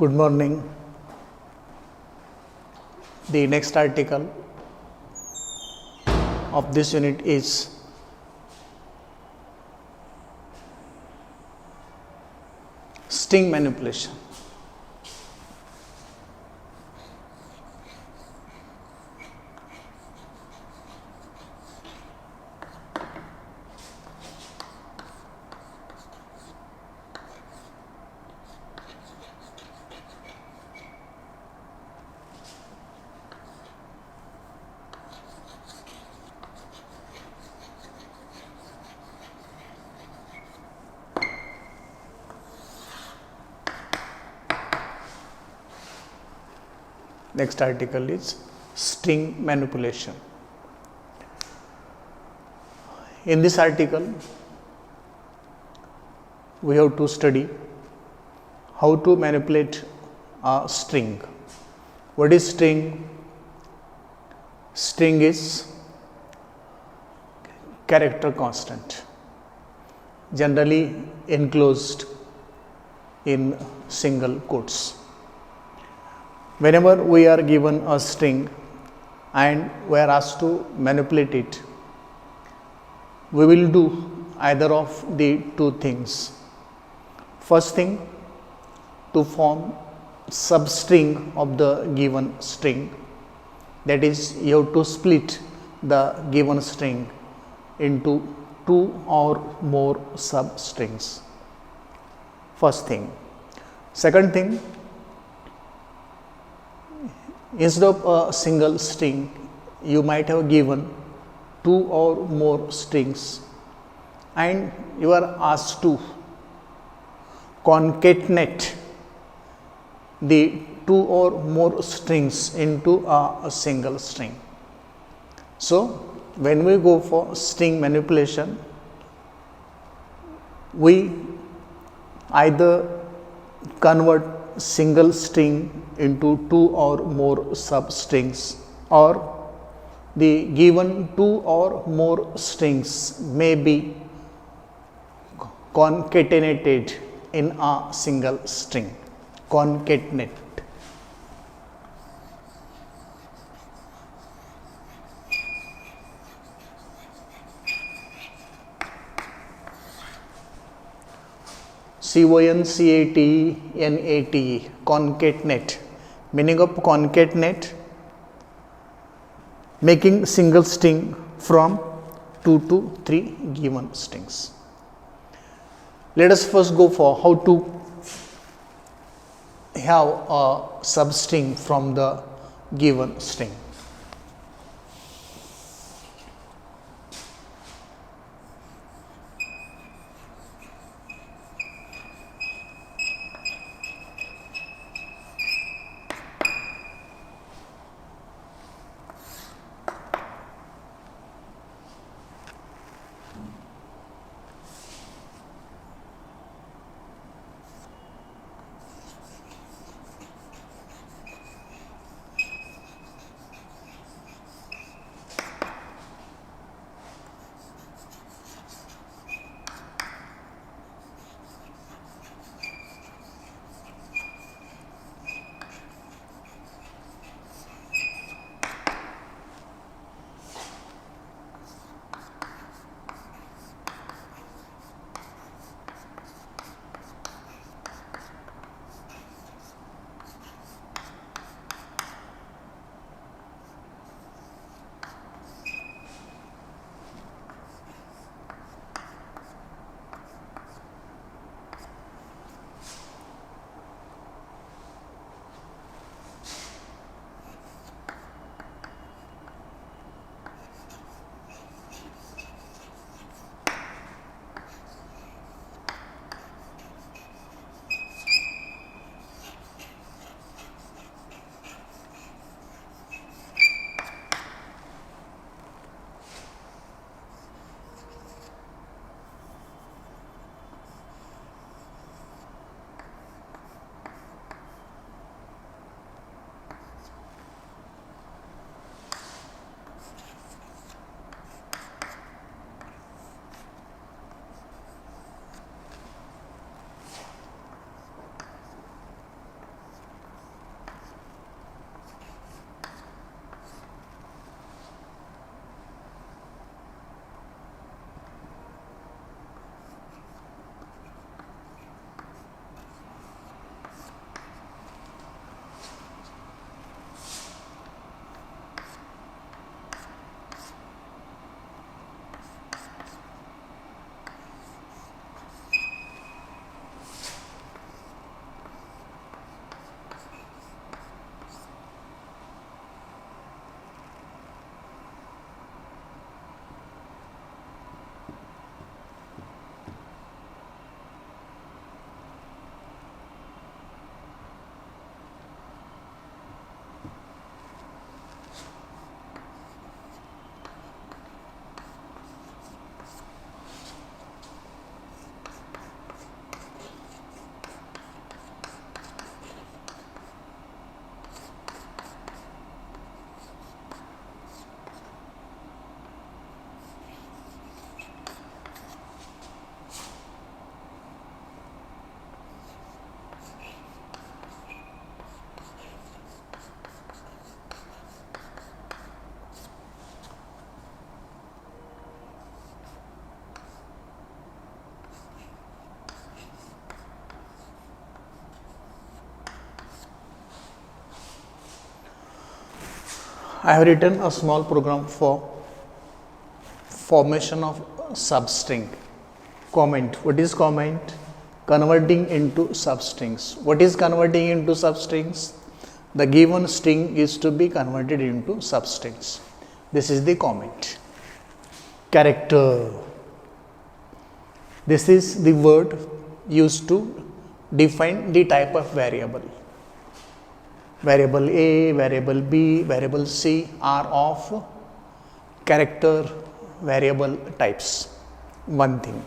Good morning. The next article of this unit is string manipulation. Next article is string manipulation. In this article, we have to study how to manipulate a string. What is string? String is character constant, generally enclosed in single quotes. Whenever we are given a string and we are asked to manipulate it, we will do either of the two things. First thing, to form substring of the given string, that is, you have to split the given string into two or more substrings. First thing. Second thing, instead of a single string, you might have given two or more strings and you are asked to concatenate the two or more strings into a single string. So, when we go for string manipulation, we either convert single string into two or more substrings, or the given two or more strings may be concatenated in a single string. Concatenate. CONCATENATE, concatenate. Meaning of concatenate, making single string from 2 to 3 given strings. Let us first go for how to have a substring from the given string. I have written a small program for formation of substring. Comment. What is comment? Converting into substrings. What is converting into substrings? The given string is to be converted into substrings. This is the comment. Character. This is the word used to define the type of variable. Variable A, variable B, variable C are of character variable types. One thing.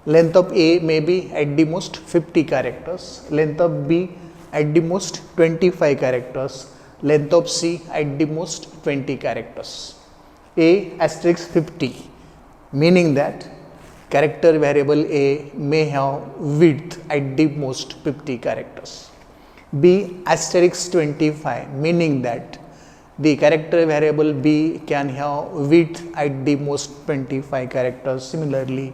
Length of A may be at the most 50 characters, length of B at the most 25 characters, length of C at the most 20 characters. A asterisk 50, meaning that character variable A may have width at the most 50 characters. B asterisk 25, meaning that the character variable B can have width at the most 25 characters. Similarly,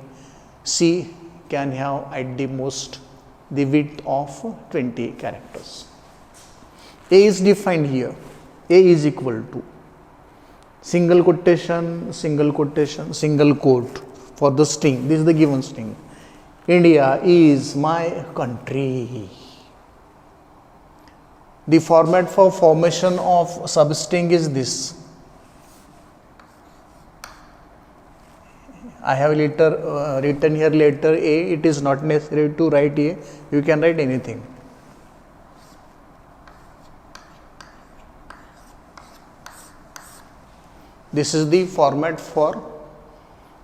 C can have at the most the width of 20 characters. A is defined here. A is equal to single quotation, single quotation, single quote for the string. This is the given string. India is my country. The format for formation of substring is this. I have later written here letter A. It is not necessary to write A. You can write anything. This is the format for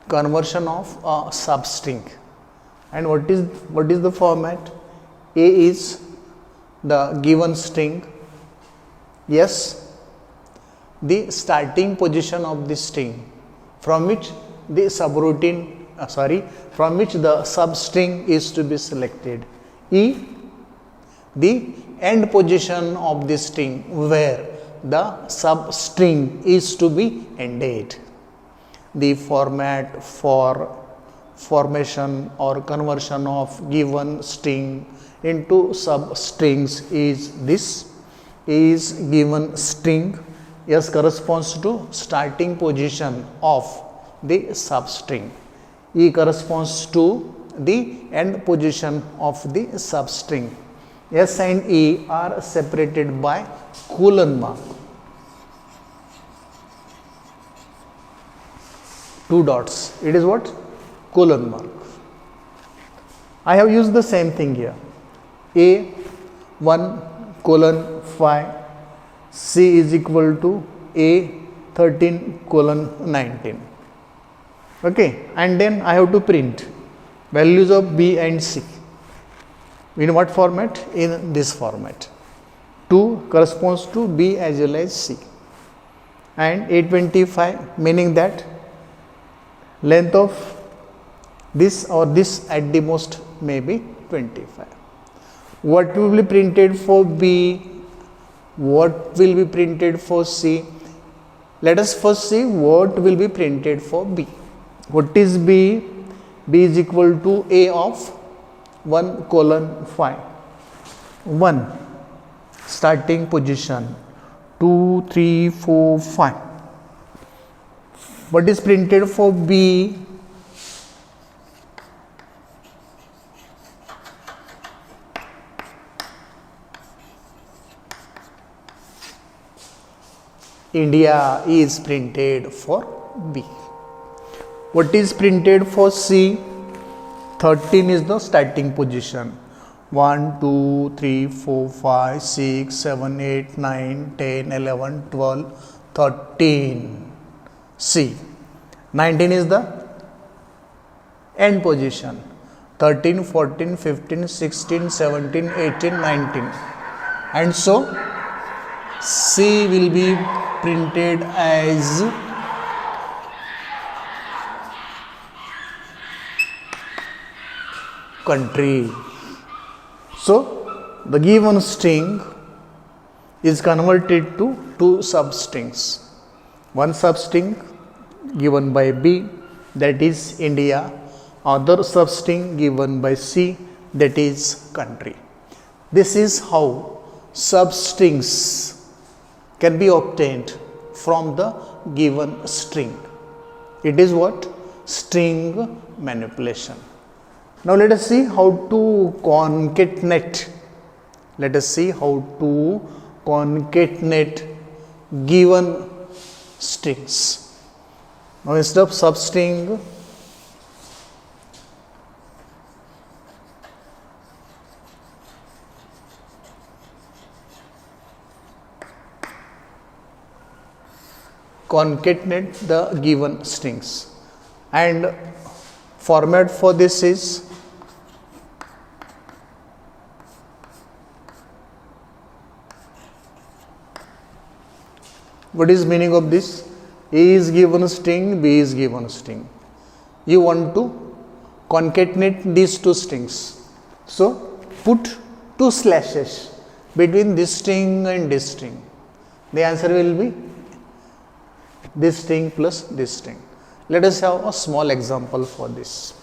conversion of a substring. And what is the format? A is the given string. Yes, the starting position of the string from which the subroutine from which the substring is to be selected. E, the end position of the string where the substring is to be ended. The format for formation or conversion of given string into substrings is this. Is given string. S corresponds to starting position of the substring. E corresponds to the end position of the substring. S and E are separated by colon mark. Two dots. It is what? Colon mark. I have used the same thing here. A 1 colon 5, C is equal to A 13 colon 19. Okay, and then I have to print values of B and C. In what format? In this format. 2 corresponds to B as well as C. And 825, meaning that length of this or this at the most may be 25. What will be printed for B? What will be printed for C? Let us first see what will be printed for B. What is B? B is equal to A of 1 colon 5. 1 starting position 2, 3, 4, 5. What is printed for B? India is printed for B. What is printed for C? 13 is the starting position. 1, 2, 3, 4, 5, 6, 7, 8, 9, 10, 11, 12, 13. C. 19 is the end position. 13, 14, 15, 16, 17, 18, 19. And so C will be printed as country. So the given string is converted to two substrings. One substring given by B, that is India. Other substring given by C, that is country. This is how substrings can be obtained from the given string. It is what? String manipulation. Now let us see how to concatenate. Let us see how to concatenate given strings. Now instead of substring, concatenate the given strings, and format for this is what is meaning of this? A is given a string, B is given a string. You want to concatenate these two strings. So put two slashes between this string and this string. The answer will be this string plus this string. Let us have a small example for this.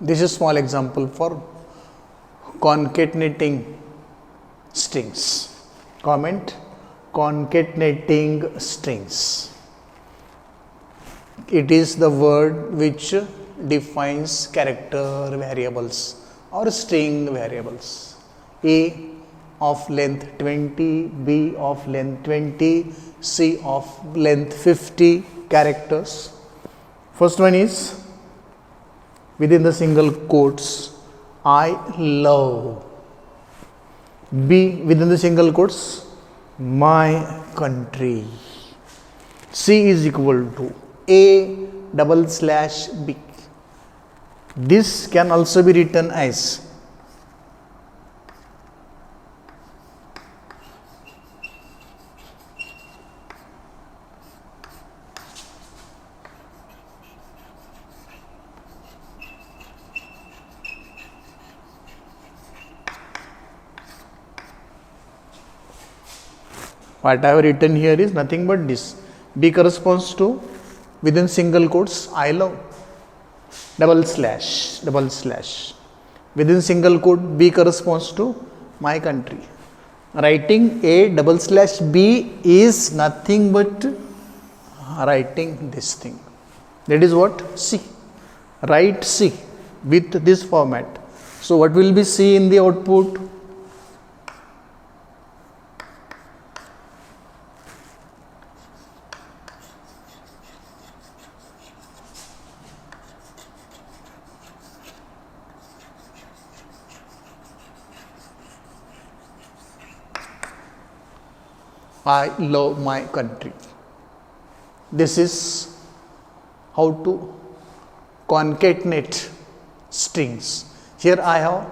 This is a small example for concatenating strings. Comment: concatenating strings. It is the word which defines character variables or string variables. A of length 20, B of length 20, C of length 50 characters. First one is within the single quotes, I love. B within the single quotes, my country. C is equal to A / B. This can also be written as what I have written here is nothing but this. B corresponds to within single quotes I love / within single quote B corresponds to my country. Writing A / B is nothing but writing this thing. That is what? C. Write C with this format. So what will be C in the output? I love my country. This is how to concatenate strings. Here I have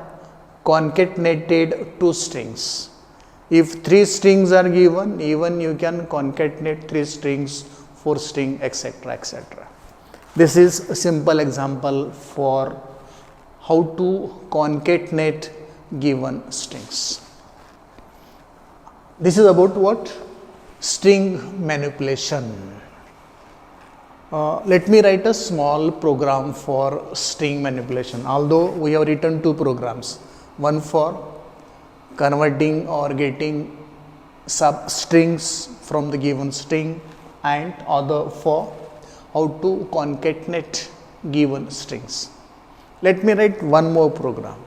concatenated two strings. If three strings are given, even you can concatenate three strings, four string, etc., etc. This is a simple example for how to concatenate given strings. This is about what? String manipulation. Let me write a small program for string manipulation. Although we have written two programs, one for converting or getting substrings from the given string and other for how to concatenate given strings. Let me write one more program.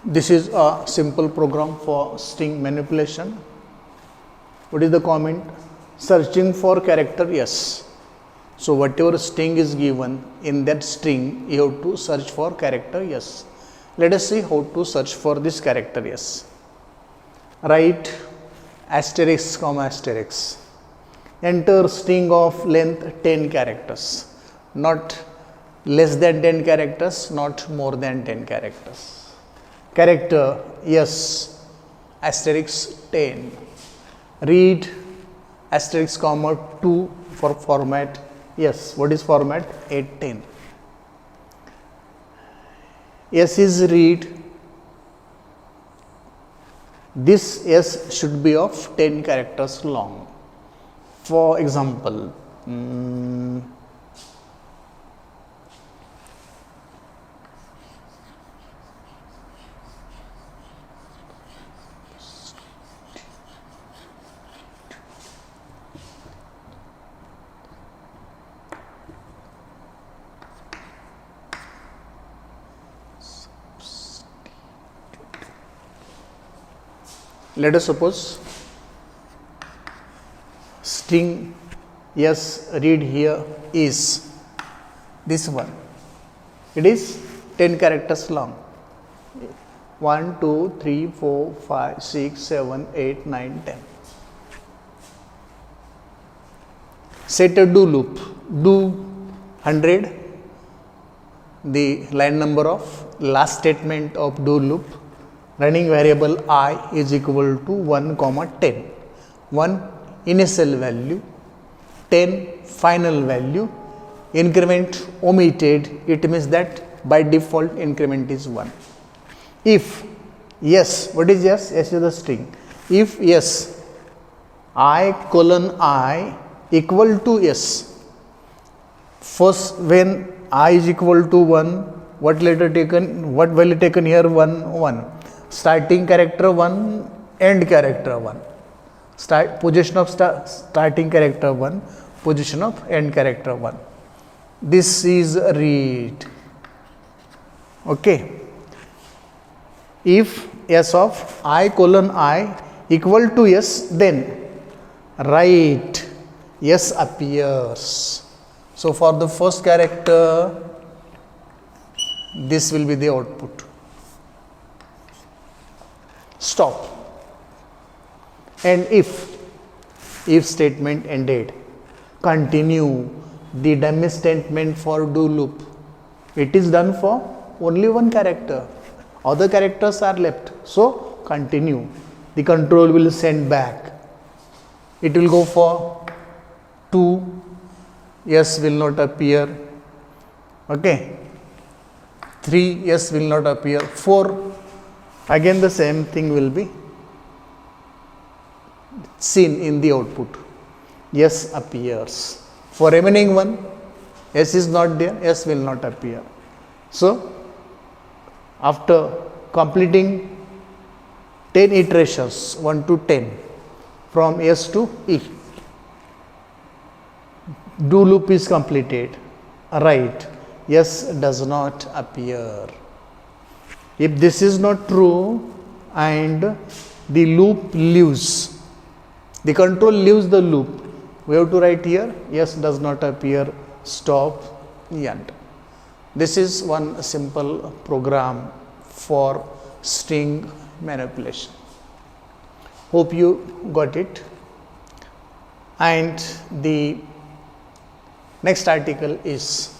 This is a simple program for string manipulation. What is the comment? Searching for character, yes. So whatever string is given, in that string you have to search for character, yes. Let us see how to search for this character, yes. Write asterisk comma asterisk. Enter string of length 10 characters, not less than 10 characters, not more than 10 characters. Character, yes, asterisk 10. Read asterisk comma 2 for format, yes. What is format? 810. S is read. This S should be of 10 characters long. For example, let us suppose string yes read here is this one. It is 10 characters long. 1, 2, 3, 4, 5, 6, 7, 8, 9, 10. Set a do loop. Do 100. The line number of last statement of do loop. Running variable I is equal to 1 comma 10. 1 initial value, 10 final value, increment omitted, it means that by default increment is 1. If yes, what is yes? Yes is the string. If yes, I colon I equal to yes, first when I is equal to 1, what letter taken, what value taken here? 1, 1. Starting character 1, end character 1. Position of starting character 1, position of end character 1. This is read. Okay. If s of I colon I equal to yes, then write yes appears. So for the first character, this will be the output. Stop. And if statement ended, continue the dummy statement for do loop. It is done for only one character, other characters are left, so continue. The control will send back, it will go for 2, yes will not appear, okay, 3, yes will not appear, 4, again the same thing will be seen in the output, yes appears. For remaining one, S is not there, S will not appear. So after completing 10 iterations, 1 to 10, from S to E, do loop is completed, right, yes does not appear. If this is not true and the loop leaves, the control leaves the loop, we have to write here yes does not appear, stop, end. This is one simple program for string manipulation. Hope you got it. And the next article is